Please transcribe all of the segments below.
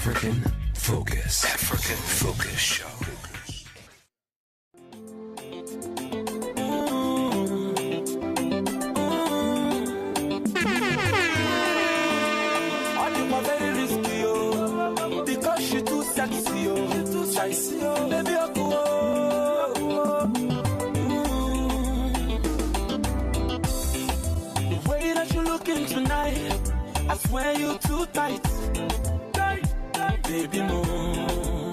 African Focus. African Focus Show. I swear you too tight, baby more.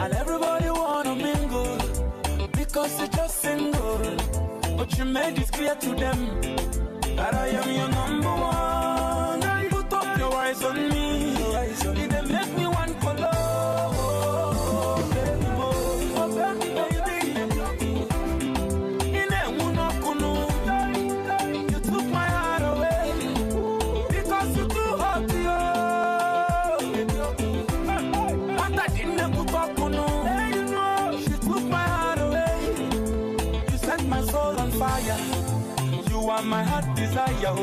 And everybody wanna mingle because you're just single. But you made it clear to them that I am your number one. Put up your eyes on me, they make me one color. Baby more, oh baby. You are my heart desire.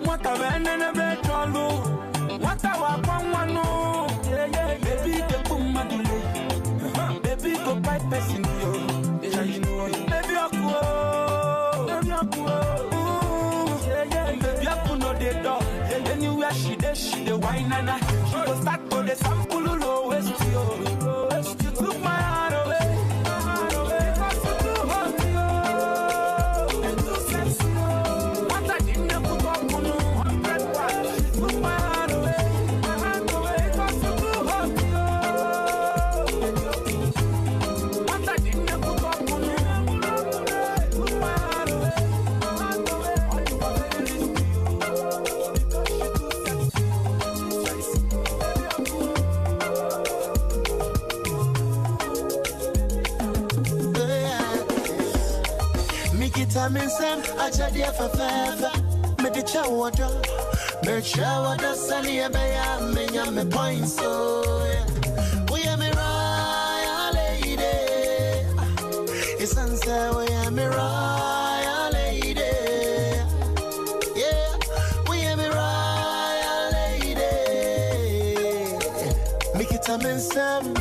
What a man and a red trollo. What a one no. Baby, the boom madule. Baby, go by passing you. Baby, I go. Baby, I put no the door. Anywhere she the wine and she go start to the sample lowest. You took my heart away. I tried here for fever. Me the chawada, me chawada sunny me me points so we are me royal lady. It's answer we are me royal lady. Yeah, we are me royal lady. Make it a me some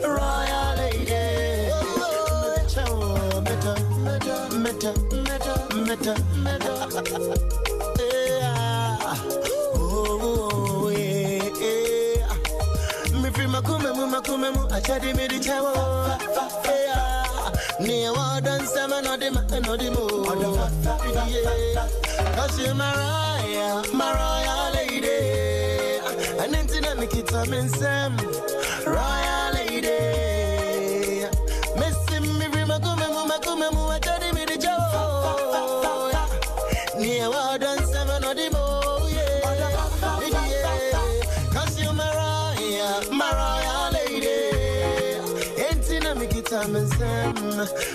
royal lady. Meta. Oh, yeah. Me free makume, I tried to make the chawa. Near what done some another more. Cause you're my royal lady. And then to make it a man some royal lady. Missing me free makume, I tried to make the chawa. Near what done some another more, yeah. Cause you're my royal lady. Ain't in a make it time and some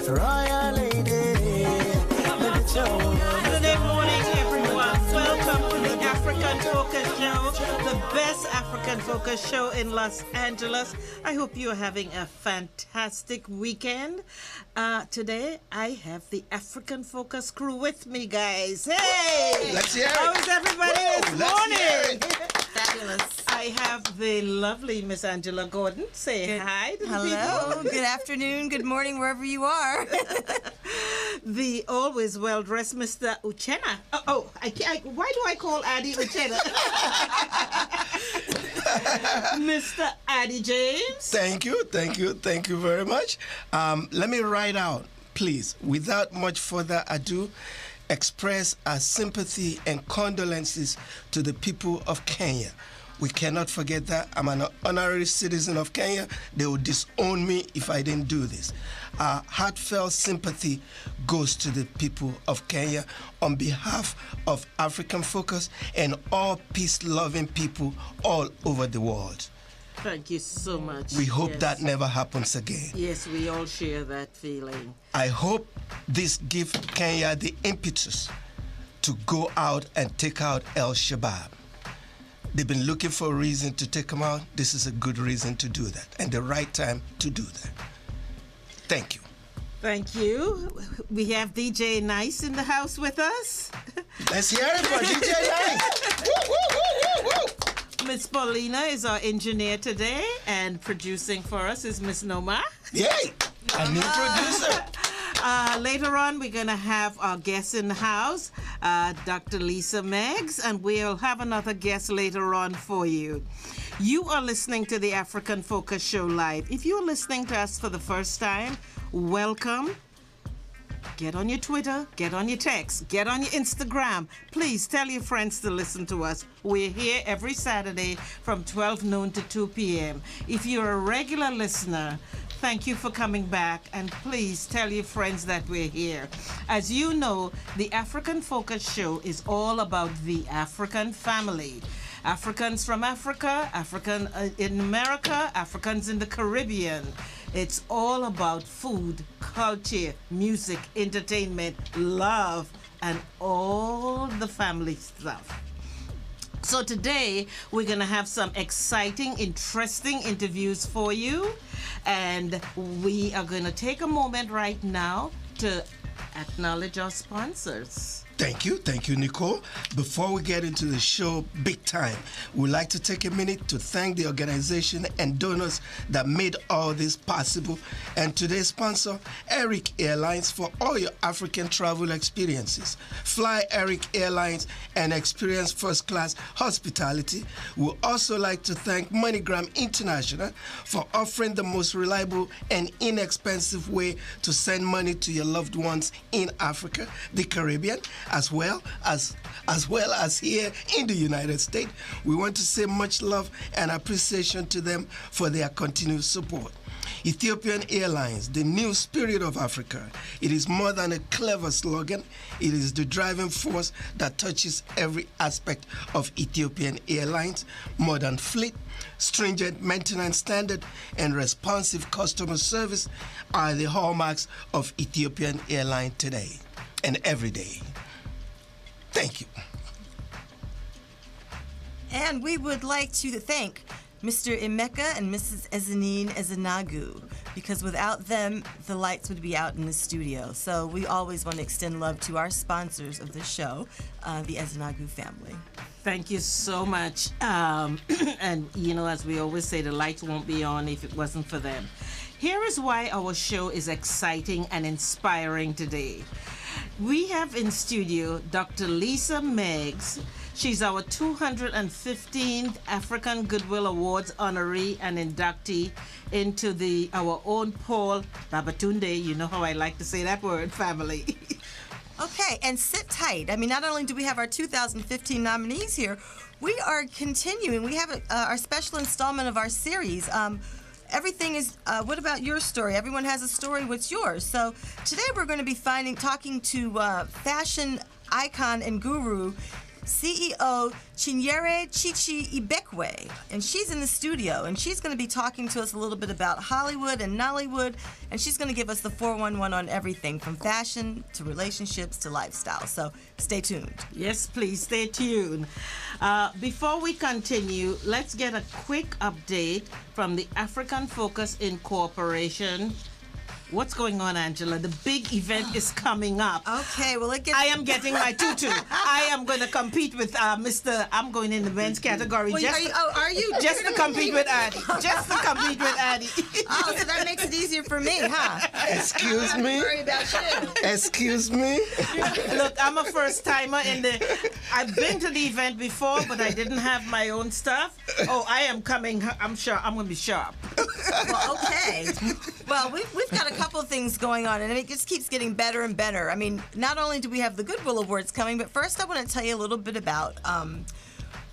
royal lady. Good morning, everyone. Welcome to the African Focus Show, the best African Focus show in Los Angeles. I hope you're having a fantastic weekend. Today, I have the African Focus crew with me, guys. Hey! Let's hear it. How is everybody this morning? Fabulous. I have the lovely Miss Angela Gordon. Say hi to the Hello. people. Good afternoon. Good morning, wherever you are. The always well-dressed Mr. Uchenna. Why do I call Addy Uchenna? Mr. Addy James. Thank you very much. Let me write out, please, without much further ado, express our sympathy and condolences to the people of Kenya. We cannot forget that. I'm an honorary citizen of Kenya. They would disown me if I didn't do this. Our heartfelt sympathy goes to the people of Kenya on behalf of African Focus and all peace-loving people all over the world. Thank you so much. We hope that never happens again. Yes, we all share that feeling. I hope this gives Kenya the impetus to go out and take out Al-Shabaab. They've been looking for a reason to take them out. This is a good reason to do that and the right time to do that. Thank you. Thank you. We have DJ Nice in the house with us. Let's hear it for DJ Nice. Woo, woo, woo, woo, woo. Paulina is our engineer today, and producing for us is Miss Noma. Yay! A new producer. Later on, we're going to have our guest in the house, Dr. Lisa Meggs, and we'll have another guest later on for you. You are listening to the African Focus Show live. If you're listening to us for the first time, welcome. Get on your Twitter, get on your text, get on your Instagram. Please tell your friends to listen to us. We're here every Saturday from 12 noon to 2 p.m. If you're a regular listener, thank you for coming back, and please tell your friends that we're here. As you know, the African Focus Show is all about the African family. Africans from Africa, African in America, Africans in the Caribbean. It's all about food, culture, music, entertainment, love, and all the family stuff. So today, we're going to have some exciting, interesting interviews for you. And we are going to take a moment right now to acknowledge our sponsors. Thank you, Nicole. Before we get into the show big time, we'd like to take a minute to thank the organization and donors that made all this possible, and today's sponsor, Eric Airlines, for all your African travel experiences. Fly Eric Airlines and experience first-class hospitality. We'd also like to thank MoneyGram International for offering the most reliable and inexpensive way to send money to your loved ones in Africa, the Caribbean, as well as here in the United States. We want to say much love and appreciation to them for their continued support. Ethiopian Airlines, the new spirit of Africa. It is more than a clever slogan. It is the driving force that touches every aspect of Ethiopian Airlines. Modern fleet, stringent maintenance standard, and responsive customer service are the hallmarks of Ethiopian Airlines today and every day. Thank you. And we would like to thank Mr. Emeka and Mrs. Ezenine Ezenagu, because without them, the lights would be out in the studio. So we always want to extend love to our sponsors of the show, the Ezenagu family. Thank you so much. And, you know, as we always say, the lights won't be on if it wasn't for them. Here is why our show is exciting and inspiring today. We have in studio Dr. Lisa Meggs. She's our 215th African Goodwill Awards honoree and inductee into our own Paul Babatunde, you know how I like to say that word, family. Okay, and sit tight. I mean, not only do we have our 2015 nominees here, we are continuing. We have our special installment of our series. Everything is, what about your story? Everyone has a story. What's yours? So today we're going to be talking to fashion icon and guru, CEO Chinyere Chichi Ibekwe, and she's in the studio, and she's going to be talking to us a little bit about Hollywood and Nollywood, and she's going to give us the 411 on everything from fashion to relationships to lifestyle. So stay tuned. Yes, please stay tuned. Before we continue, let's get a quick update from the African Focus Incorporation. What's going on, Angela? The big event is coming up. Okay, well, I am getting my tutu. I am going to compete with Mr. I'm going in the men's category. Well, are you? Just to compete with Addie. Just to compete with Addie. Oh, so that makes it easier for me, huh? Excuse me? Worry about you. Excuse me? Look, I'm a first timer I've been to the event before, but I didn't have my own stuff. Oh, I am coming. I'm sure I'm going to be sharp. Well, okay. Well, we've got a couple of things going on, and it just keeps getting better and better. I mean, not only do we have the Goodwill Awards coming, but first I want to tell you a little bit about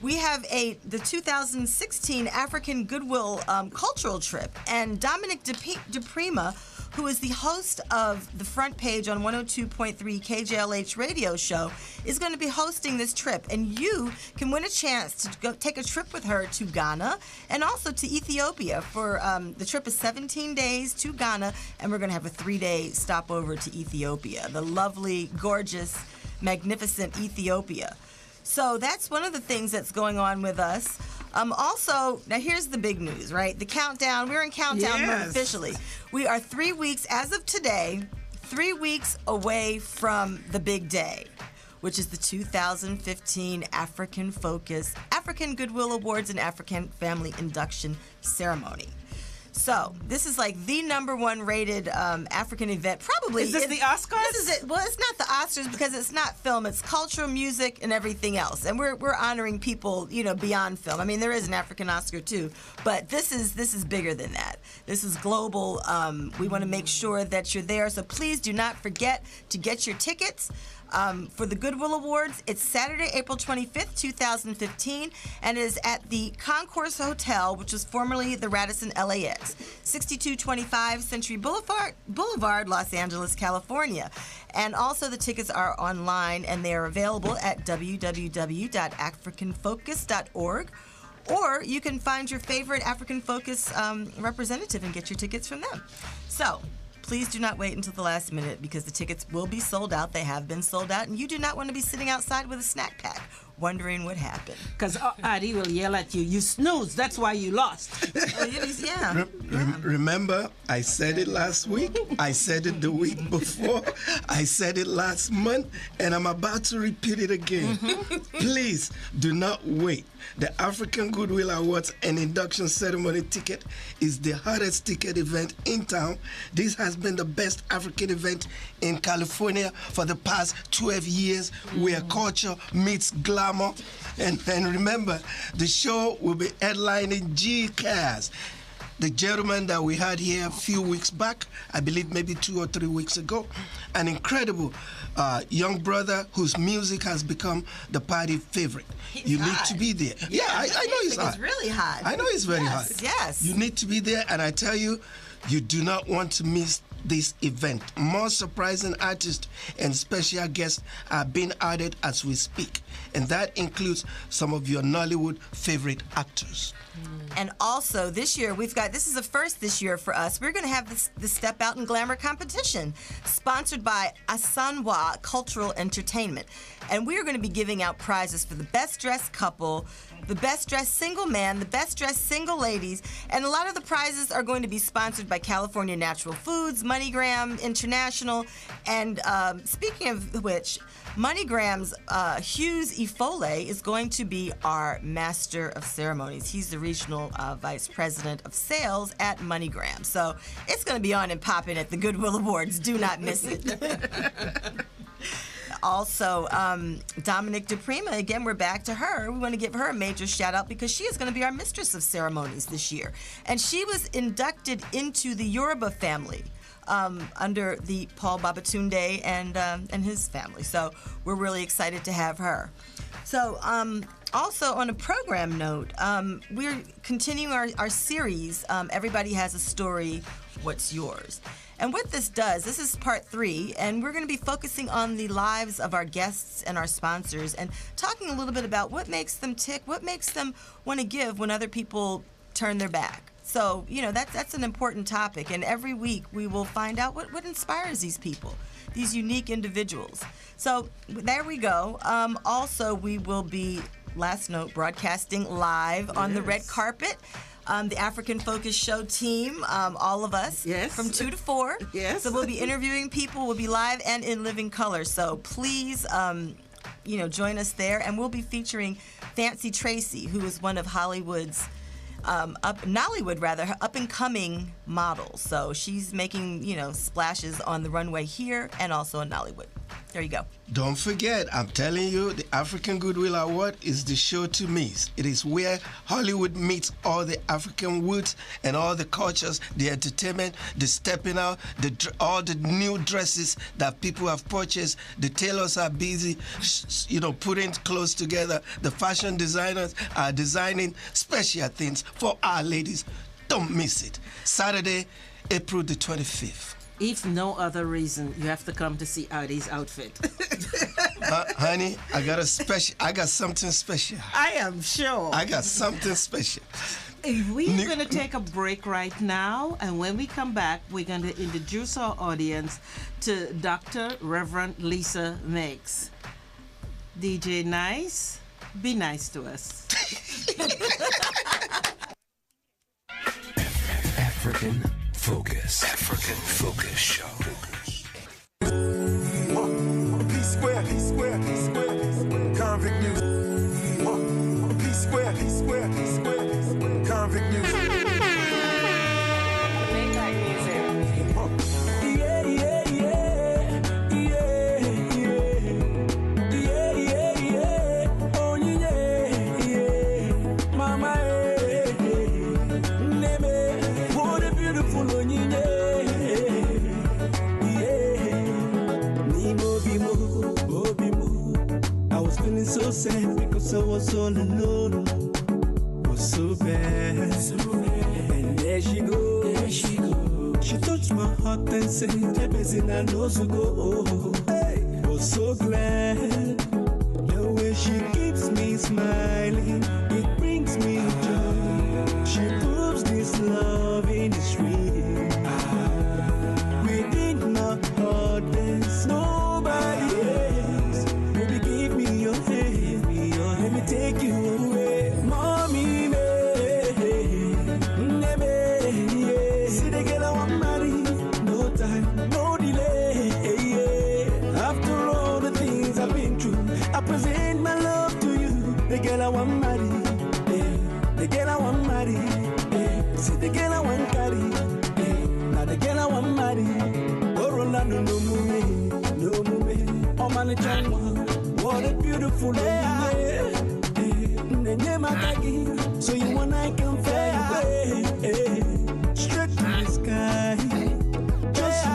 we have the 2016 African Goodwill cultural trip, and Dominic DePrima, who is the host of the Front Page on 102.3 KJLH radio show, is going to be hosting this trip. And you can win a chance to go take a trip with her to Ghana and also to Ethiopia. For the trip is 17 days to Ghana, and we're going to have a 3-day stopover to Ethiopia, the lovely, gorgeous, magnificent Ethiopia. So that's one of the things that's going on with us. Also, now here's the big news, right? The countdown. We're in countdown mode officially. We are 3 weeks, as of today, 3 weeks away from the big day. which is the 2015 African Focus, African Goodwill Awards, and African Family Induction Ceremony. So this is like the #1 rated African event, probably. Is this the Oscars? This is it. Well, it's not the Oscars because it's not film. It's cultural, music, and everything else. And we're honoring people, beyond film. I mean, there is an African Oscar too, but this is bigger than that. This is global. We want to make sure that you're there. So please do not forget to get your tickets. For the Goodwill Awards. It's Saturday, April 25th, 2015, and it is at the Concourse Hotel, which was formerly the Radisson LAX, 6225 Century Boulevard, Los Angeles, California. And also the tickets are online, and they are available at www.africanfocus.org. Or you can find your favorite African Focus representative and get your tickets from them. So, please do not wait until the last minute because the tickets will be sold out. They have been sold out, and you do not want to be sitting outside with a snack pack wondering what happened. Because Adi will yell at you, you snooze, that's why you lost. Yeah. Remember, I said it last week, I said it the week before, I said it last month, and I'm about to repeat it again. Please do not wait. The African Goodwill Awards and Induction Ceremony ticket is the hottest ticket event in town. This has been the best African event in California for the past 12 years, where culture meets glamour. And remember, the show will be headlining G-Caz, the gentleman that we had here a few weeks back, I believe maybe 2 or 3 weeks ago, an incredible young brother whose music has become the party favorite. You need to be there. Yeah, I know he's hot. He's really hot. I know he's very hot. Yes. You need to be there, and I tell you, you do not want to miss this event. More surprising artists and special guests are being added as we speak, and that includes some of your Nollywood favorite actors. And also this year, this is a first this year for us. We're going to have this Step Out in Glamour competition sponsored by Asanwa Cultural Entertainment. And we are going to be giving out prizes for the best dressed couple, the best dressed single man, the best dressed single ladies, and a lot of the prizes are going to be sponsored by California Natural Foods, MoneyGram International, and speaking of which, MoneyGram's Hughes Ifole is going to be our Master of Ceremonies. He's the Regional Vice President of Sales at MoneyGram. So it's going to be on and popping at the Goodwill Awards. Do not miss it. Also, Dominique DePrima, again, we're back to her. We want to give her a major shout out because she is going to be our Mistress of Ceremonies this year. And she was inducted into the Yoruba family. Under the Paul Babatunde and his family. So we're really excited to have her. So also on a program note, we're continuing our series, Everybody Has a Story, What's Yours? And what this does, this is part 3, and we're going to be focusing on the lives of our guests and our sponsors and talking a little bit about what makes them tick, what makes them want to give when other people turn their back. So, that's an important topic, and every week we will find out what inspires these people, these unique individuals. So there we go. Also, we will be, last note, broadcasting live on the red carpet. The African Focus Show team, all of us, from 2 to 4. Yes. So we'll be interviewing people. We'll be live and in living color. So please, join us there, and we'll be featuring Fancy Tracy, who is one of Hollywood's up-and-coming models. So she's making, splashes on the runway here and also in Nollywood. There you go. Don't forget, I'm telling you, the African Goodwill Award is the show to miss. It is where Hollywood meets all the African woods and all the cultures, the entertainment, the stepping out, all the new dresses that people have purchased. The tailors are busy, putting clothes together. The fashion designers are designing special things for our ladies. Don't miss it. Saturday, April the 25th. If no other reason, you have to come to see Adi's outfit. Honey, I got something special. I am sure. I got something special. We're going to take a break right now, and when we come back, we're going to introduce our audience to Dr. Reverend Lisa Meigs. DJ Nice, be nice to us. African Focus. African Focus Show. P square. Mavic Music. Maybach Music. Yeah, yeah, yeah, yeah, yeah, yeah. Oh yeah, yeah, mama, neme, what a beautiful oh yeah. I was feeling so sad because I was all alone. Was so bad. And there she goes. She touched my heart and said, "Jebezina knows to go." Hey, was so glad. The way she keeps me smiling, it brings me joy. She proves this love in the street. Within my heart, there's nobody else. Baby, give me your hand, let me take you away, mommy. See the girl I want marry, no time, no delay. After all the things I've been through, I present my love to you. The girl I want marry, the girl I want marry. See the girl I want carry, now the girl I want marry. Oh Rolando, no move, no move. Oh man, what a beautiful lady. So you and I can fly away, straight to the sky. Just you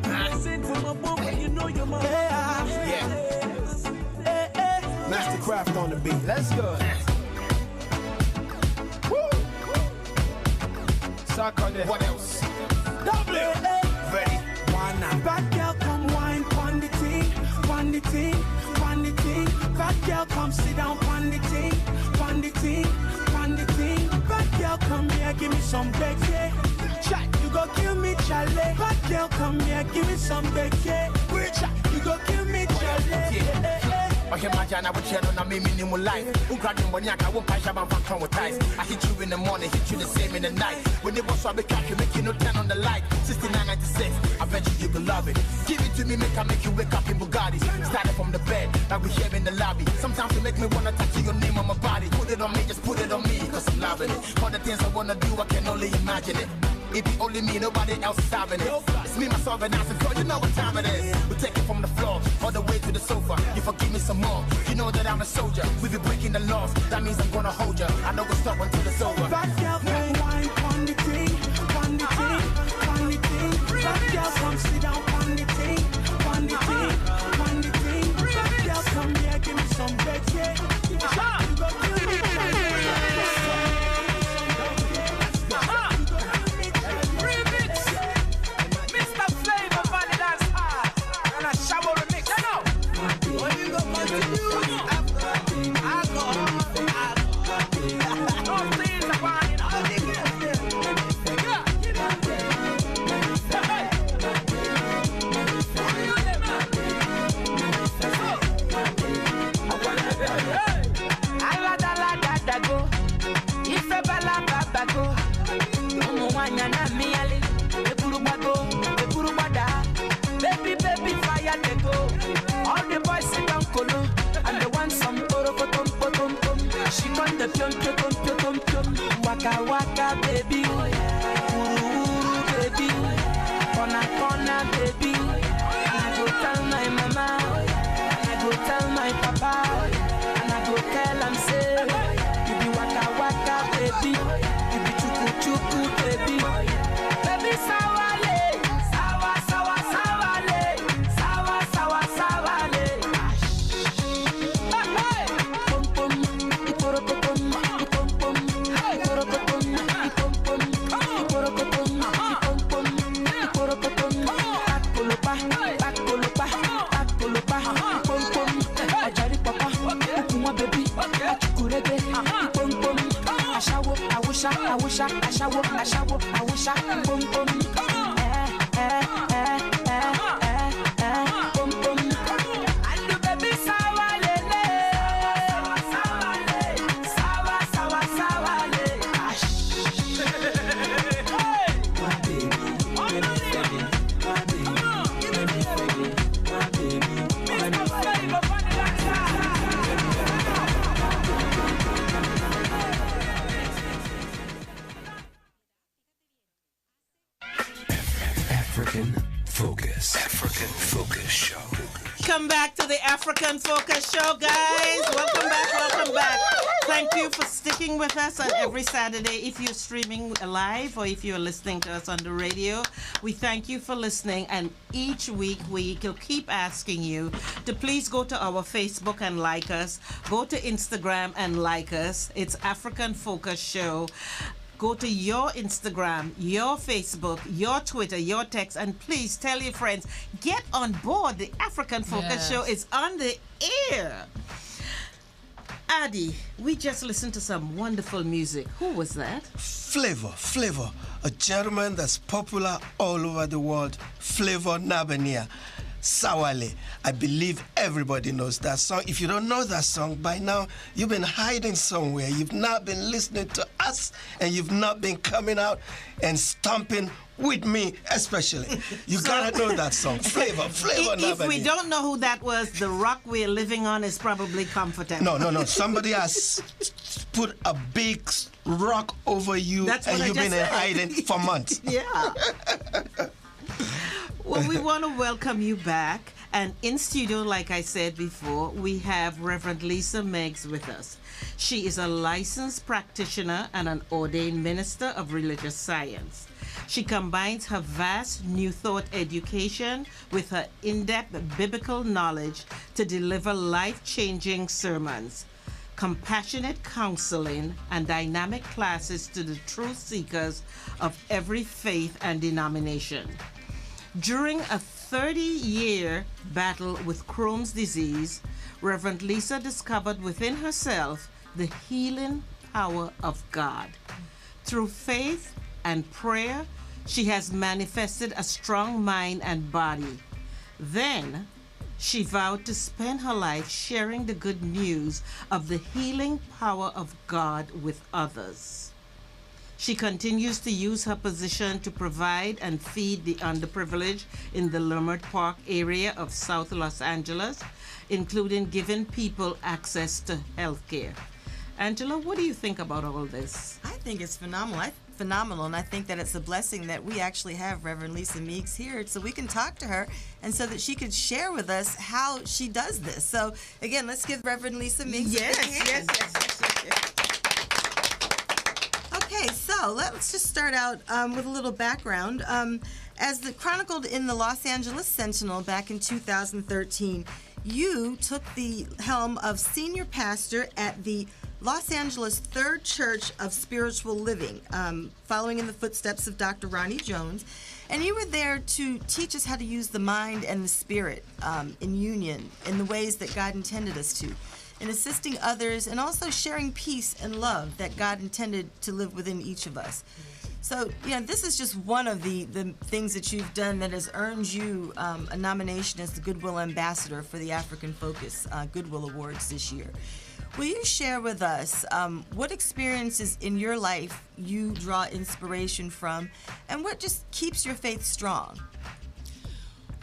and I sing from above when you know you're my Mastercraft on the beat. Let's go. Woo. Suck on it. What else? Double. Ready? One now. bad girl come wine pon the thing, pon the thing, pon the thing. Bad girl come sit down pon the thing, pon the thing, pon the thing. Bad girl come here, give me some beke. Chat, you go kill me, Charlie. Bad girl come here, give me some beke. Chat, you go kill me, Charlie. I hear my jana with you on a minimum life. Ukrainian Bonyaka won't pass about from with ties. I hit you in the morning, hit you the same in the night. When they was swab catch you, make you no 10 on the light. 6996, I bet you can love it. Give it to me, make you wake up in Bugatti. Started from the bed, now we here in the lobby. Sometimes you make me wanna tattoo your name on my body. Put it on me, just put it on me, cause I'm loving it. All the things I wanna do, I can only imagine it. It be only me, nobody else is having it. It's me, myself, and I, so you know what time it is. We take it from the floor, all the way to the sofa. You forgive me some more, you know that I'm a soldier. We be breaking the laws, that means I'm gonna hold you. I know we'll stop until it's over. Bad girl come wine pon the thing, pon the thing, pon the thing. Bad girl come sit down pon the thing, pon the thing, pon the thing. Bad girl come here, give me some beke. You go kill me, baby, baby, fire they go. All the boys sit down colo, and they want some poro potom potom pom. She got the pion pion pion pion. Waka waka baby, uru baby, corner baby. And I go tell my mama, and I go tell my papa, and I go tell them say, you be waka waka baby, you be chuku chuku baby, baby sawale. I wish I boom boom. Boom boom. And the baby sawa lele. Sawa sawa sawa le. My baby, my baby, my baby, my baby, my baby, my baby. Focus. African Focus Show. Come back to the African Focus Show, guys. Welcome back, welcome back. Thank you for sticking with us on every Saturday. If you're streaming live or if you're listening to us on the radio, we thank you for listening. And each week we will keep asking you to please go to our Facebook and like us. Go to Instagram and like us. It's African Focus Show. Go to your Instagram, your Facebook, your Twitter, your text, and please tell your friends, get on board. The African Focus Show is on the air. Adi, we just listened to some wonderful music. Who was that? Flavor, a gentleman that's popular all over the world, Flavor Nabania. Sawale. I believe everybody knows that song. If you don't know that song, by now you've been hiding somewhere. You've not been listening to us, and you've not been coming out and stomping with me, especially. You gotta know that song. Flavor If we don't know who that was, the rock we're living on is probably comfortable. No. Somebody has put a big rock over you, and you've been in hiding for months. Yeah. Well, we want to welcome you back. And in studio, like I said before, we have Reverend Lisa Meggs with us. She is a licensed practitioner and an ordained minister of religious science. She combines her vast New Thought education with her in-depth biblical knowledge to deliver life-changing sermons, compassionate counseling, and dynamic classes to the truth seekers of every faith and denomination. During a 30-year battle with Crohn's disease, Reverend Lisa discovered within herself the healing power of God. Through faith and prayer, she has manifested a strong mind and body. Then, she vowed to spend her life sharing the good news of the healing power of God with others. She continues to use her position to provide and feed the underprivileged in the Leimert Park area of South Los Angeles, including giving people access to health care. Angela, what do you think about all this? I think it's phenomenal, and I think that it's a blessing that we actually have Reverend Lisa Meggs here so we can talk to her and so that she could share with us how she does this. So, again, let's give Reverend Lisa Meggs a hand. Yes. Okay, so let's just start out with a little background. As chronicled in the Los Angeles Sentinel back in 2013, you took the helm of senior pastor at the Los Angeles Third Church of Spiritual Living, following in the footsteps of Dr. Ronnie Jones. And you were there to teach us how to use the mind and the spirit in union in the ways that God intended us to, in assisting others and also sharing peace and love that God intended to live within each of us. So, this is just one of the things that you've done that has earned you a nomination as the Goodwill Ambassador for the African Focus Goodwill Awards this year. Will you share with us what experiences in your life you draw inspiration from, and what just keeps your faith strong?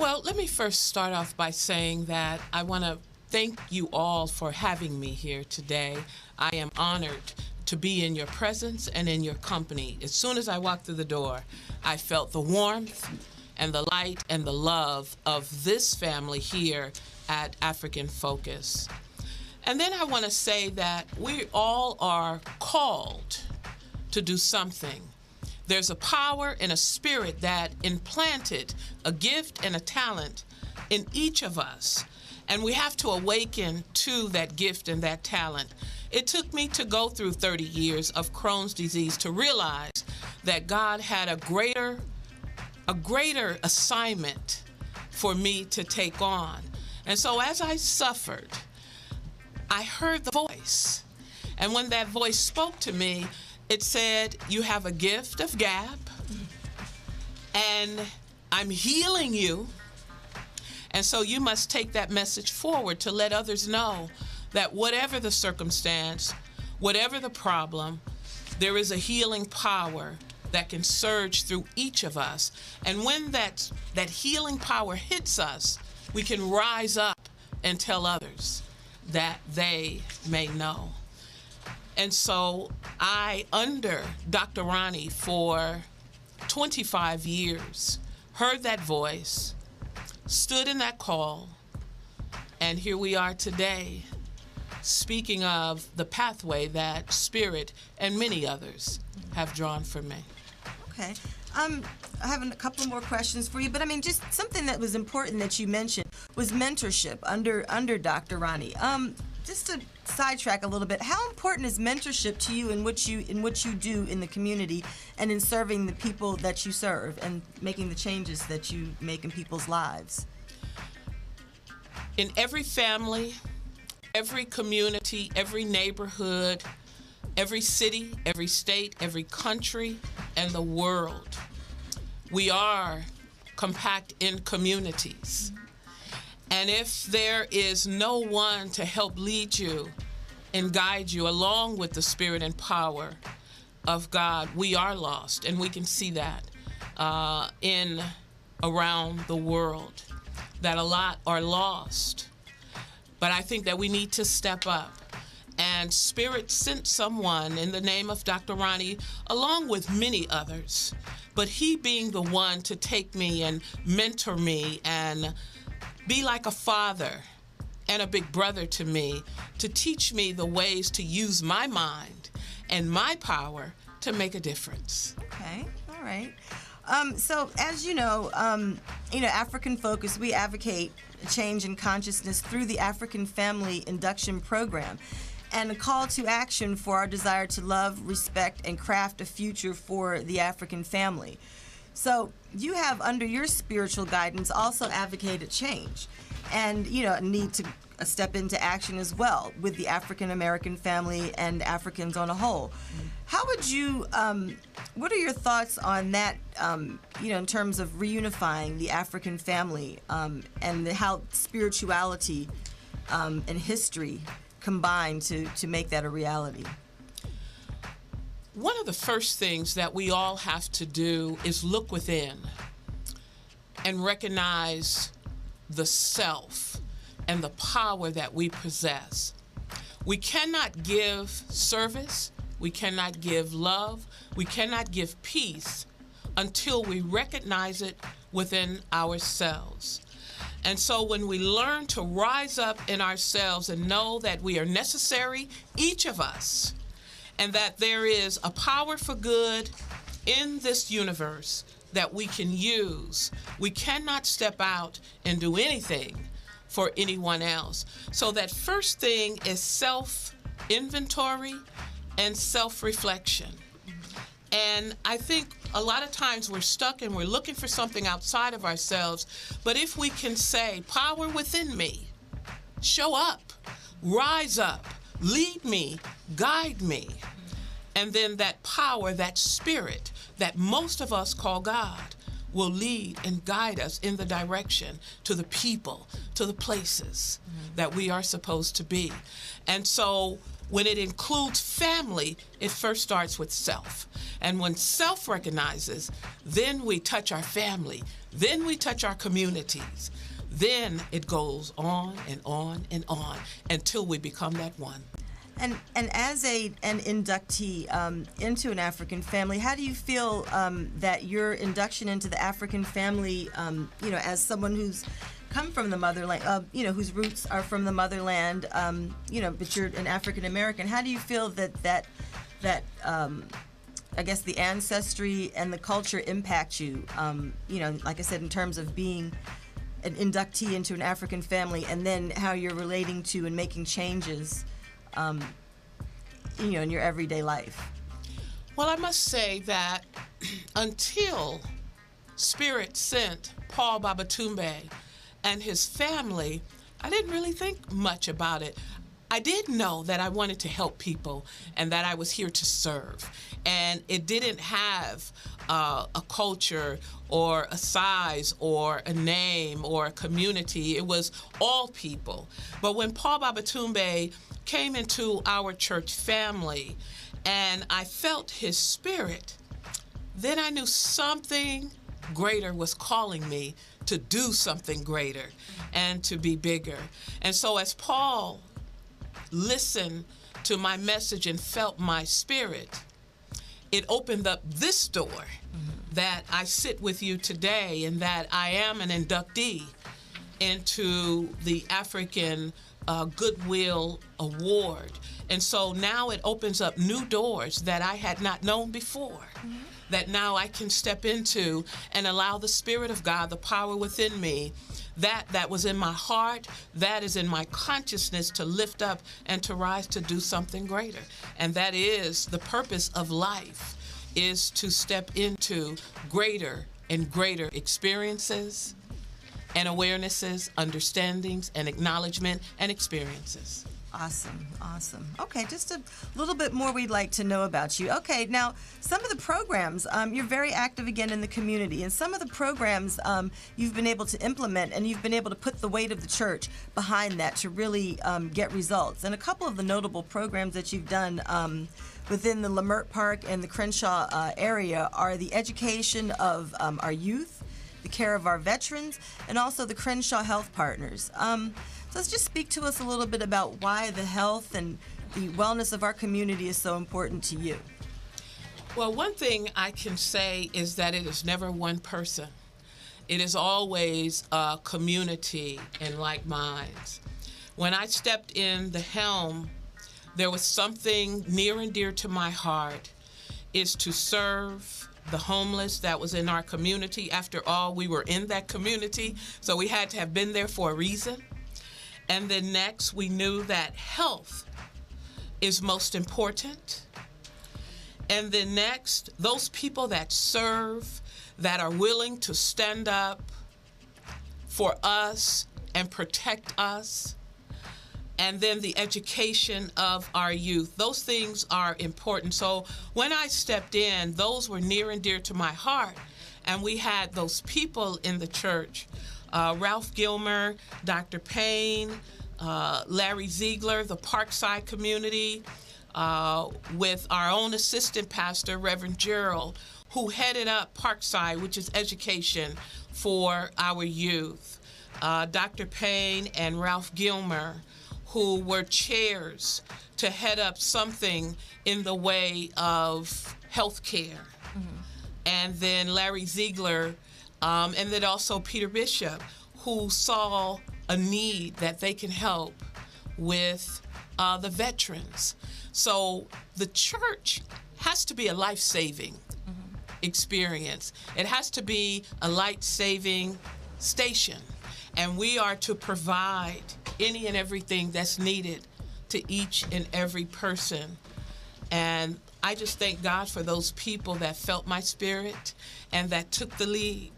Well, let me first start off by saying that I want to thank you all for having me here today. I am honored to be in your presence and in your company. As soon as I walked through the door, I felt the warmth and the light and the love of this family here at African Focus. And then I want to say that we all are called to do something. There's a power and a spirit that implanted a gift and a talent in each of us. And we have to awaken to that gift and that talent. It took me to go through 30 years of Crohn's disease to realize that God had a greater assignment for me to take on. And so as I suffered, I heard the voice. And when that voice spoke to me, it said, you have a gift of gab, and I'm healing you. And so you must take that message forward to let others know that whatever the circumstance, whatever the problem, there is a healing power that can surge through each of us. And when that healing power hits us, we can rise up and tell others that they may know. And so I, under Dr. Ronnie for 25 years, heard that voice, stood in that call, and here we are today, speaking of the pathway that Spirit and many others have drawn for me. Okay. I have a couple more questions for you, but I mean, just something that was important that you mentioned was mentorship under Dr. Ronnie. Just to sidetrack a little bit, how important is mentorship to you in what you do in the community and in serving the people that you serve and making the changes that you make in people's lives? In every family, every community, every neighborhood, every city, every state, every country, and the world, we are compact in communities. And if there is no one to help lead you and guide you along with the Spirit and power of God, we are lost. And we can see that around the world, that a lot are lost. But I think that we need to step up. And Spirit sent someone in the name of Dr. Ronnie, along with many others, but he being the one to take me and mentor me and be like a father and a big brother to me, to teach me the ways to use my mind and my power to make a difference. Okay, all right. So as you know, African Focus, we advocate a change in consciousness through the African Family Induction Program and a call to action for our desire to love, respect, and craft a future for the African family. So you have, under your spiritual guidance, also advocated change and, need to step into action as well with the African American family and Africans on a whole. How would you, what are your thoughts on that, in terms of reunifying the African family and how spirituality and history combine to make that a reality? One of the first things that we all have to do is look within and recognize the self and the power that we possess. We cannot give service, we cannot give love, we cannot give peace until we recognize it within ourselves. And so when we learn to rise up in ourselves and know that we are necessary, each of us, and that there is a power for good in this universe that we can use, we cannot step out and do anything for anyone else. So that first thing is self-inventory and self-reflection. And I think a lot of times we're stuck and we're looking for something outside of ourselves. But if we can say, power within me, show up, rise up, lead me, guide me. And then that power, that spirit that most of us call God will lead and guide us in the direction to the people, to the places that we are supposed to be. And so when it includes family, it first starts with self. And when self recognizes, then we touch our family, then we touch our communities. Then it goes on and on and on until we become that one. And as an inductee into an African family, how do you feel that your induction into the African family, as someone who's come from the motherland, whose roots are from the motherland, but you're an African American, how do you feel that I guess the ancestry and the culture impact you, like I said, in terms of being an inductee into an African family, and then how you're relating to and making changes in your everyday life? Well, I must say that until Spirit sent Paul Babatunde and his family, I didn't really think much about it. I did know that I wanted to help people and that I was here to serve. And it didn't have a culture or a size or a name or a community. It was all people. But when Paul Babatunde came into our church family and I felt his spirit, then I knew something greater was calling me to do something greater and to be bigger. And so as Paul listened to my message and felt my spirit, it opened up this door that I sit with you today, and that I am an inductee into the African Goodwill Award. And so now it opens up new doors that I had not known before, that now I can step into and allow the Spirit of God, the power within me, that was in my heart, that is in my consciousness, to lift up and to rise to do something greater. And that is the purpose of life, is to step into greater and greater experiences and awarenesses, understandings and acknowledgement and experiences. Awesome, awesome. Okay, just a little bit more we'd like to know about you. Okay, now some of the programs, you're very active again in the community, and some of the programs you've been able to implement, and you've been able to put the weight of the church behind that to really get results. And a couple of the notable programs that you've done within the Leimert Park and the Crenshaw area are the education of our youth, the care of our veterans, and also the Crenshaw Health Partners. So let's just speak to us a little bit about why the health and the wellness of our community is so important to you. Well, one thing I can say is that it is never one person. It is always a community and like minds. When I stepped in the helm, there was something near and dear to my heart, is to serve the homeless that was in our community. After all, we were in that community, so we had to have been there for a reason. And then next, we knew that health is most important. And then next, those people that serve, that are willing to stand up for us and protect us. And then the education of our youth. Those things are important. So when I stepped in, those were near and dear to my heart. And we had those people in the church, Ralph Gilmer, Dr. Payne, Larry Ziegler, the Parkside community, with our own assistant pastor, Reverend Gerald, who headed up Parkside, which is education for our youth. Dr. Payne and Ralph Gilmer, who were chairs to head up something in the way of health care. And then Larry Ziegler, and then also Peter Bishop, who saw a need that they can help with the veterans. So the church has to be a life-saving experience. It has to be a life-saving station. And we are to provide any and everything that's needed to each and every person. And I just thank God for those people that felt my spirit and that took the lead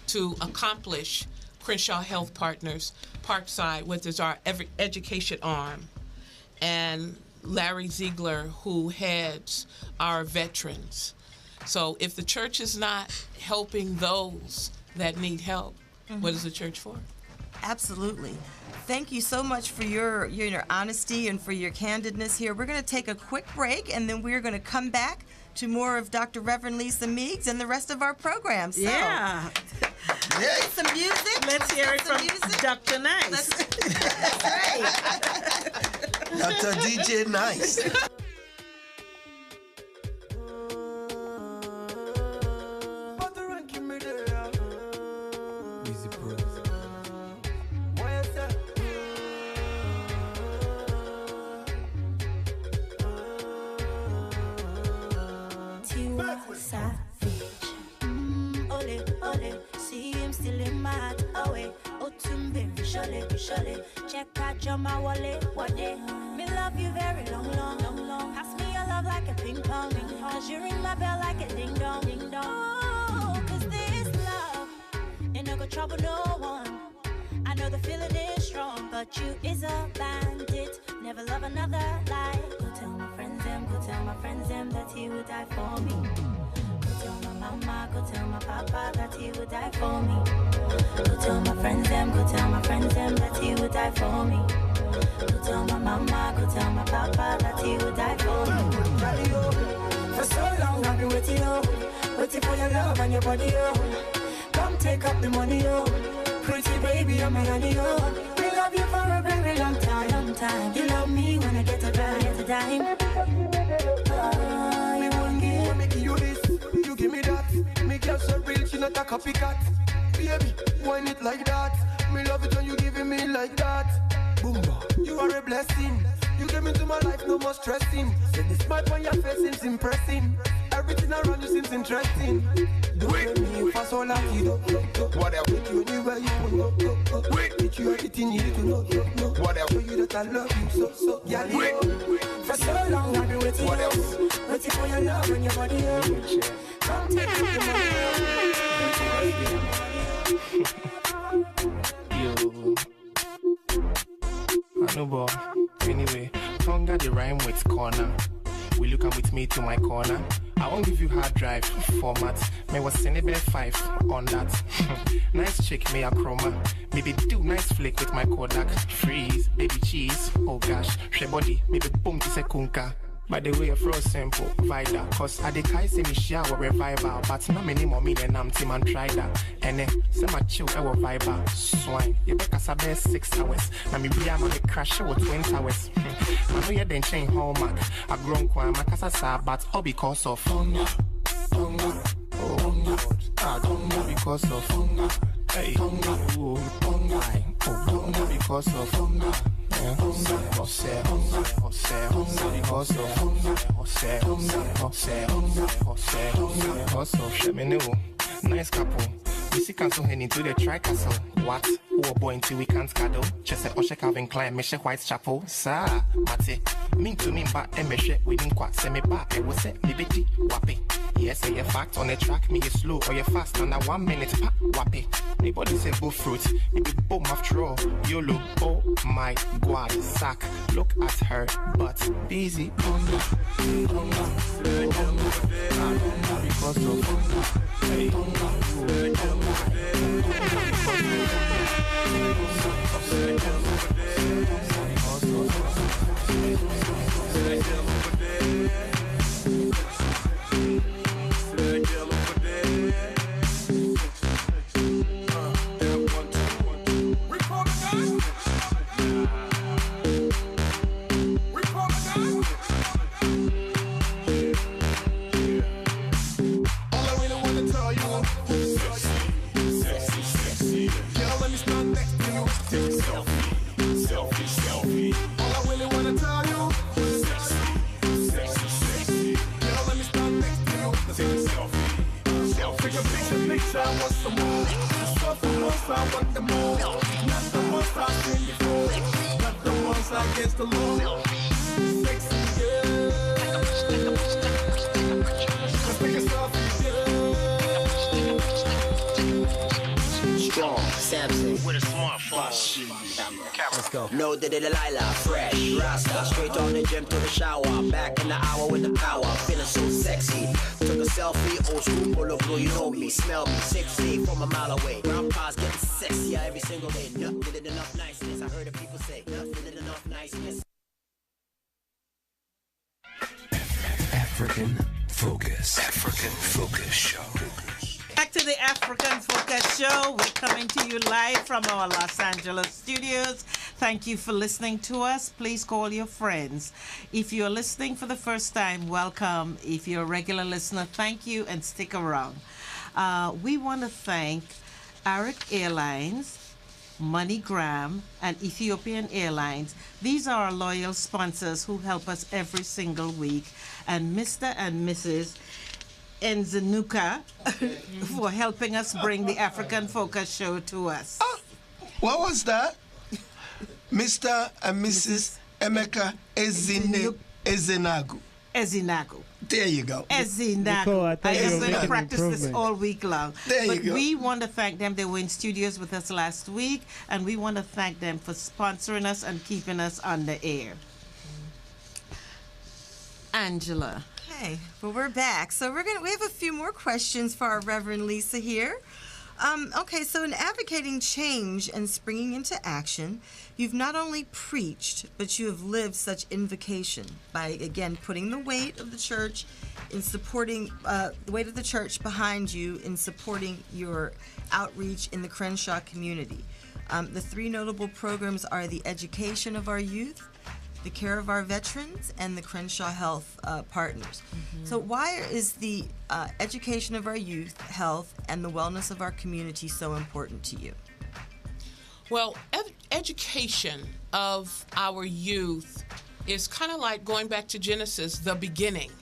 to accomplish Crenshaw Health Partners, Parkside, which is our education arm, and Larry Ziegler, who heads our veterans. So if the church is not helping those that need help, what is the church for? Absolutely. Thank you so much for your honesty and for your candidness here. We're going to take a quick break, and then we're going to come back to more of Dr. Reverend Lisa Meigs and the rest of our program. So, Yeah. some music. Let's hear it from music. Dr. Nice. That's right. Dr. DJ Nice. Check out your my wallet, what day? Me love you very long, long, long, long. Pass me your love like a ping pong, cause you ring my bell like a ding dong, ding dong. Oh, cause this love ain't no go trouble no one. I know the feeling is strong, but you is a bandit. Never love another lie. Go tell my friends them that he would die for me. Go tell my mama, go tell my papa that he would die for me. Go tell my friends them that he would die for me. Go tell my mama, go tell my papa that he would die for me. For so long I've been waiting, waiting for your love and your body, Come take up the money, Pretty baby, I'm a honey, We love you for a very long time, You love me when I get a dime, You won't give Girl so real, she not a copycat. Baby, whine it like that. Me love it when you giving me like that. Boomba, you are a blessing. You came into my life, no more stressing. Say the smile on your face seems impressing. Everything around you seems interesting. Do it me for so lucky, what else? Take you anywhere you want, teach you everything you need to know, what else? Show you that I love you so, yeah. For so long I've been waiting, what else? Waiting for your love and your body. Come take me to my Yo, I know, boy. Anyway, Tonga the rhyme with corner. Will you come with me to my corner? I won't give you hard drive format. May was Senebe 5 on that. Nice chick, may a chroma. Maybe do nice flick with my Kodak. Freeze, baby cheese. Oh gosh, she body. Maybe boom to kunka. By the way, for simple, Vida. Cause I decay say me shower revival. But not many more than I'm team and try that. And then, say my chill, I will vibe. Swine, you better sabe 6 hours. Now me be a man, crash with 20 hours. I know you didn't change hallmark. I grown quite my casa, but all because of hunger. Oh, hunger because of hunger. Hey, hunger. Oh, hunger because of hunger. Nice couple. We see cancel head into the tri-castle. What? Oh boy until we can't cuddle. Just say Osha Calvin Klein, Meshe Whitechapel. Sa, Mate. Mean to me, but Meshe, we didn't quite say me back. I was say, Liberty, Wappy. Yes, say a fact on the track, me is slow or you fast under 1 minute, pa, Wappy. Nobody say bull fruit, maybe boom after all. YOLO, oh my god, sack. Look at her, but busy. Hunger because of hunger. Hey, against the law. Sexy girl. Let's take a selfie, girl. Strong, Samson with a smartphone. Let's go. No, the Delilah, fresh, Rasta, straight on the gym to the shower. Back in the hour with the power, feeling so sexy. Took a selfie, old school Boulevard, you know me, smell me, 6 feet from a mile away. Grandpa's getting sexier every single day. Nothing did enough niceness. I heard the people say, nothing did enough niceness. African Focus. African Focus Show. Back to the African Focus Show. We're coming to you live from our Los Angeles studios. Thank you for listening to us. Please call your friends. If you're listening for the first time, welcome. If you're a regular listener, thank you and stick around. We want to thank Arik Airlines, MoneyGram, and Ethiopian Airlines. These are our loyal sponsors who help us every single week. And Mr. and Mrs. Nzenuka for helping us bring the African Focus Show to us. What was that? Mr. and Mrs. Emeka Ezenagu. There you go. Ezenagu. I am going to practice this all week long. There you go. We want to thank them. They were in studios with us last week, and we want to thank them for sponsoring us and keeping us on the air. Angela. Okay, well, we're back. So we have a few more questions for our Reverend Lisa here. Okay, so in advocating change and springing into action, you've not only preached, but you have lived such invocation by, again, putting the weight of the church in supporting, the weight of the church behind you in supporting your outreach in the Crenshaw community. The three notable programs are the education of our youth, the care of our veterans, and the Crenshaw Health partners. So why is the education of our youth, health, and the wellness of our community so important to you? Well, education of our youth is kind of like going back to Genesis, the beginning.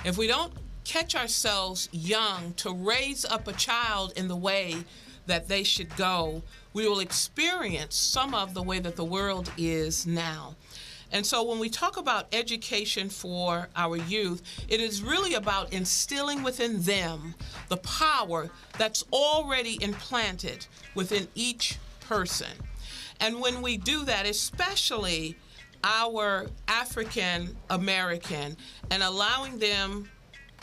If we don't catch ourselves young to raise up a child in the way that they should go, we will experience some of the way that the world is now. And so when we talk about education for our youth, it is really about instilling within them the power that's already implanted within each person. And when we do that, especially our African American, and allowing them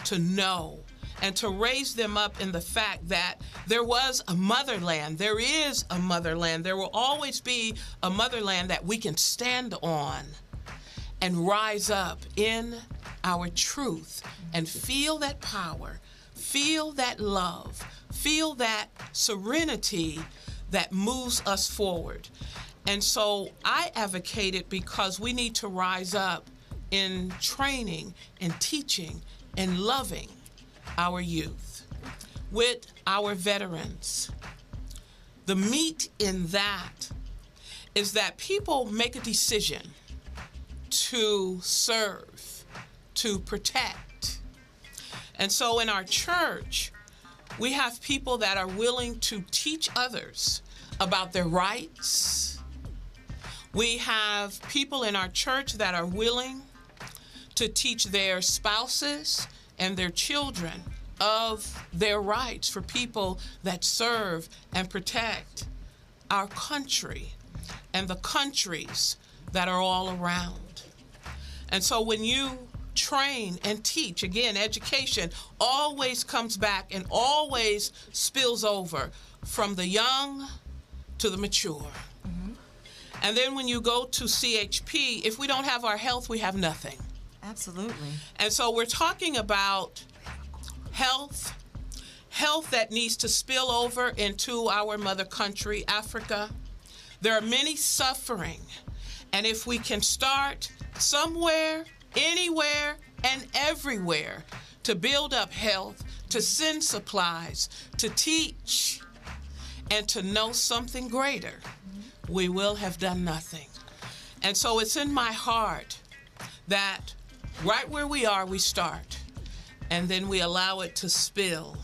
to know and to raise them up in the fact that there was a motherland, there is a motherland, there will always be a motherland that we can stand on and rise up in our truth and feel that power, feel that love, feel that serenity that moves us forward. And so I advocate it because we need to rise up in training and teaching and loving our youth, with our veterans. The meat in that is that people make a decision to serve, to protect. And so in our church, we have people that are willing to teach others about their rights. We have people in our church that are willing to teach their spouses and their children of their rights for people that serve and protect our country and the countries that are all around. And so when you train and teach, again, education always comes back and always spills over from the young to the mature. And then when you go to CHP, if we don't have our health, we have nothing. Absolutely. And so we're talking about health that needs to spill over into our mother country, Africa. There are many suffering. And if we can start somewhere, anywhere, and everywhere to build up health, to send supplies, to teach, and to know something greater, we will have done nothing. And so it's in my heart that right where we are, we start, and then we allow it to spill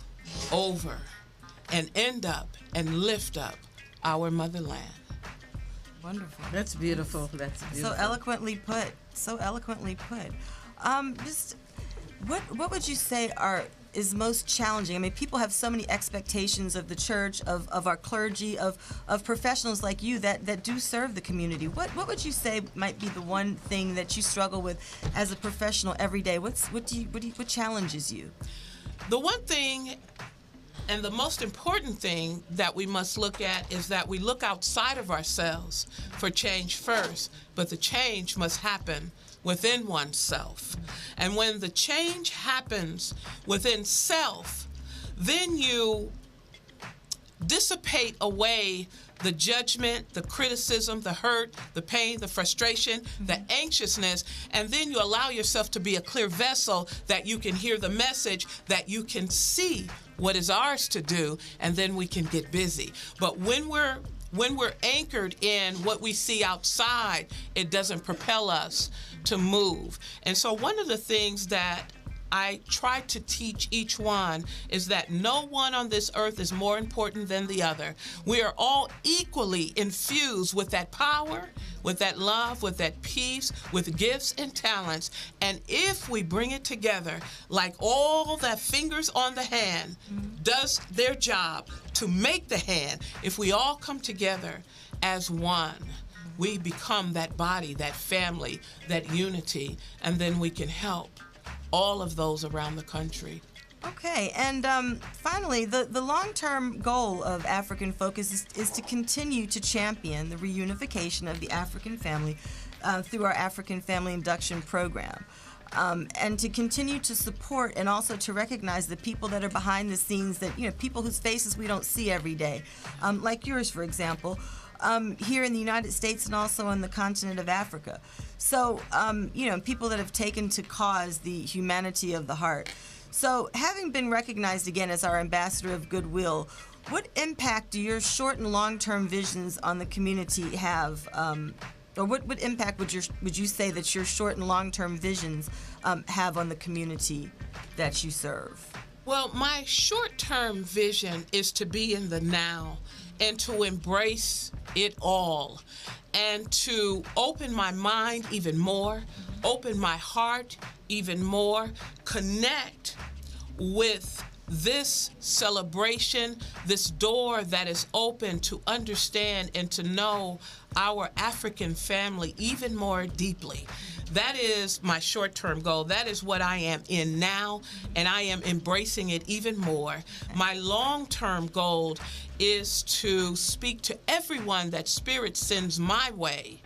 over and end up and lift up our motherland. Wonderful. That's beautiful. That's beautiful. So eloquently put. So eloquently put. Just what would you say is most challenging? I mean, people have so many expectations of the church, of our clergy, of professionals like you that do serve the community. What would you say might be the one thing that you struggle with as a professional every day? What challenges you? The one thing and the most important thing that we must look at is that we look outside of ourselves for change first, but the change must happen within oneself. And when the change happens within self, then you dissipate away the judgment, the criticism, the hurt, the pain, the frustration, the anxiousness, and then you allow yourself to be a clear vessel that you can hear the message, that you can see what is ours to do, and then we can get busy. But when we're anchored in what we see outside, it doesn't propel us to move. And so one of the things that I try to teach each one is that no one on this earth is more important than the other. We are all equally infused with that power, with that love, with that peace, with gifts and talents. And if we bring it together, like all the fingers on the hand does their job to make the hand, if we all come together as one, we become that body, that family, that unity, and then we can help all of those around the country. Okay, and finally, the long-term goal of African Focus is to continue to champion the reunification of the African family through our African Family Induction Program. And to continue to support and also to recognize the people that are behind the scenes, that, people whose faces we don't see every day, like yours, for example. here in the United States and also on the continent of Africa. So, people that have taken to cause the humanity of the heart. So, having been recognized again as our ambassador of goodwill, what impact do your short and long-term visions on the community have? Or what impact would you say that your short and long-term visions have on the community that you serve? Well, my short-term vision is to be in the now and to embrace it all and to open my mind even more, open my heart even more, connect with this celebration, this door that is open to understand and to know our African family even more deeply. That is my short-term goal. That is what I am in now, and I am embracing it even more. My long-term goal is to speak to everyone that Spirit sends my way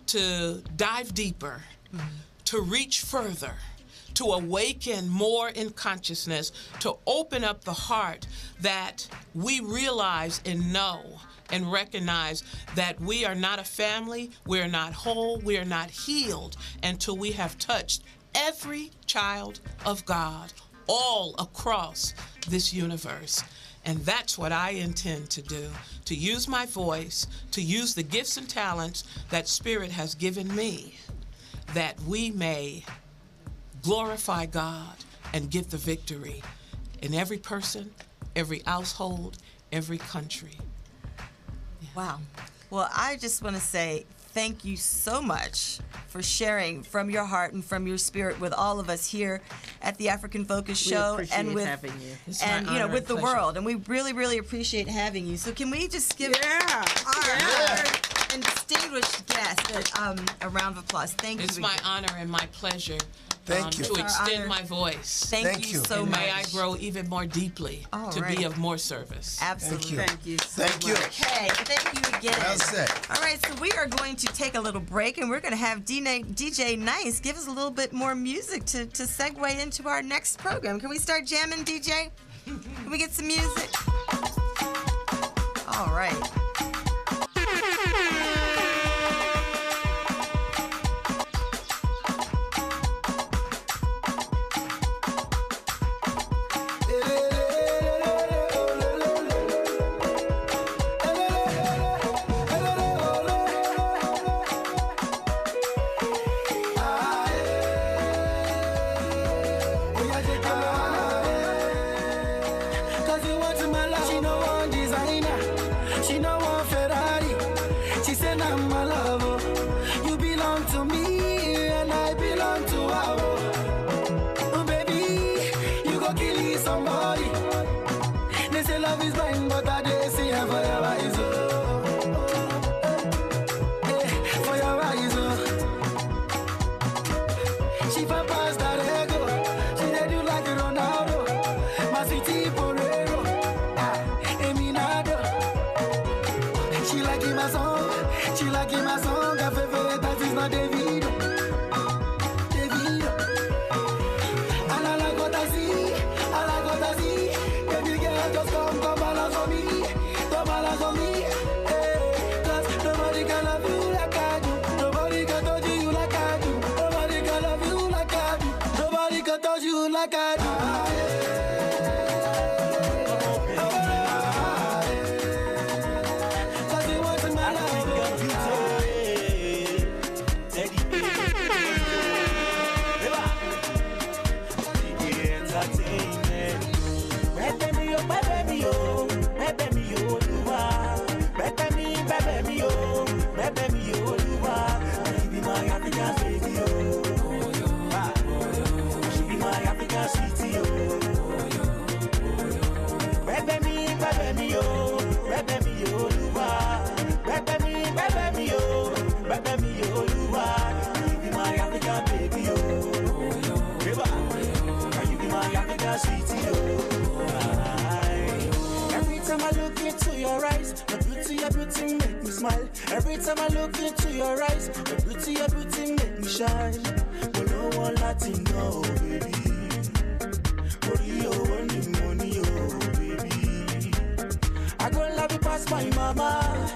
to dive deeper, to reach further, to awaken more in consciousness, to open up the heart that we realize and know and recognize that we are not a family, we're not whole, we're not healed until we have touched every child of God all across this universe. And that's what I intend to do, to use my voice, to use the gifts and talents that Spirit has given me, that we may glorify God and get the victory in every person, every household, every country. Wow. Well, I just want to say thank you so much for sharing from your heart and from your spirit with all of us here at the African Focus Show and with having you. With the world. And we really, really appreciate having you. So can we just give our and distinguished guest a round of applause? Thank you. It's my honor and my pleasure. Thank you. To extend my voice. Thank you so much. May I grow even more deeply be of more service. Absolutely. Thank you so Thank you. Okay, thank you again. Well said. All right, so we are going to take a little break, and we're going to have DJ Nice give us a little bit more music to segue into our next program. Can we start jamming, DJ? Can we get some music? All right. Every time I look into your eyes, your beauty make me shine. But no one Latin, no, baby. Money, oh, baby. I go love you past my mama,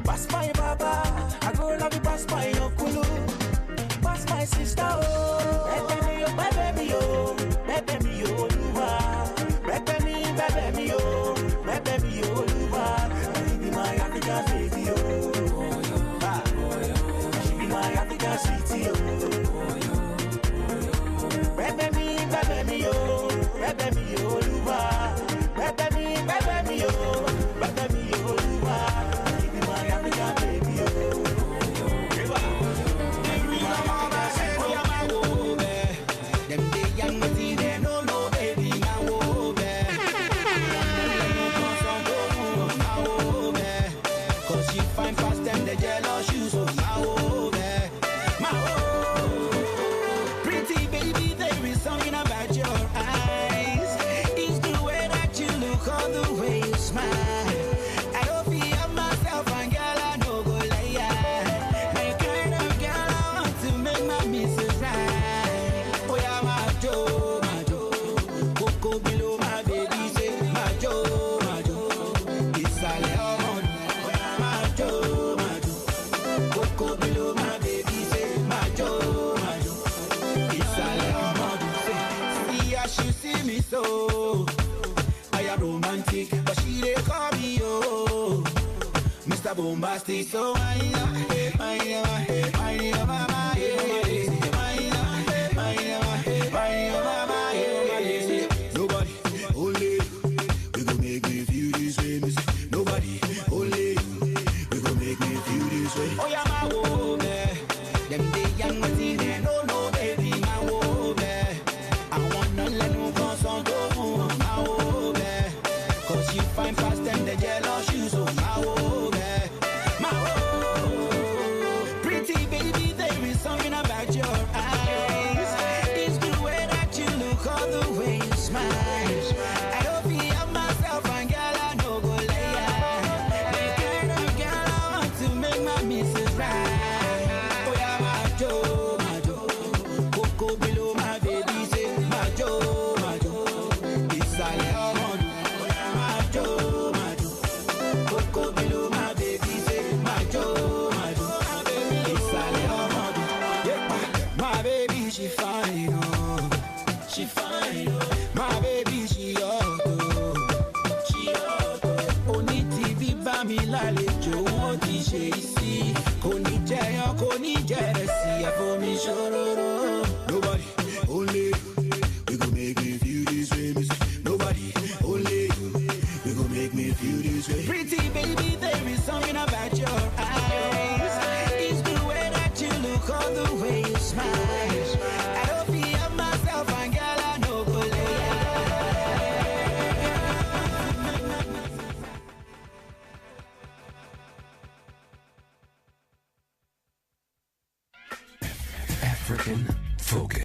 Pass my baba, I go love you pass my okulu. Pass my sister, oh. Baby me, oh, baby me, oh. Baby me, oh, Oluwa. Baby me, oh. Baby me, oh, Oluwa. She be my African baby, oh. Ah. She be my African sweetie, oh. Baby me, oh. Baby me, oh, Oluwa. Baby me, oh. Baby me, oh, Oluwa. She be my African baby, oh. So I am romantic, but she they call me Mr. Bombastic. So nobody only we gon' make me feel this way. Nobody only we gon' make me feel this way. Oh yeah, my woman, them they young but they no baby, my woman. I wanna let you go so go, my woman. Cause you find fast and the jealous shoes, oh my woman, my woman. Pretty baby, there is something about your eyes. It's the way that you look, all the way you smile. I don't feel myself and girl, I no go lay. The kind of girl I want to make my missus right. Oh yeah, my Joe, Coco below my baby, say my Joe, it's a lemon. My Joe, Coco below my baby, say my Joe, it's a lemon. Yeah, my baby she fine, oh. She fine, oh. My baby she hot, oh. She hot, oh. Oni TV bá mi lálejò, wọ́n ti ṣe isi. Kò ní jẹyàn, kò ní jẹrẹsì, ẹ̀fọ́ mi ṣòróró. Nobody, only we gon' make me feel this way. Nobody, only we gon' make me feel this way. Pretty baby, there is something about your eyes. It's the way that you look, all the way you smile. I don't feel myself and girl, I know go lay. African Focus.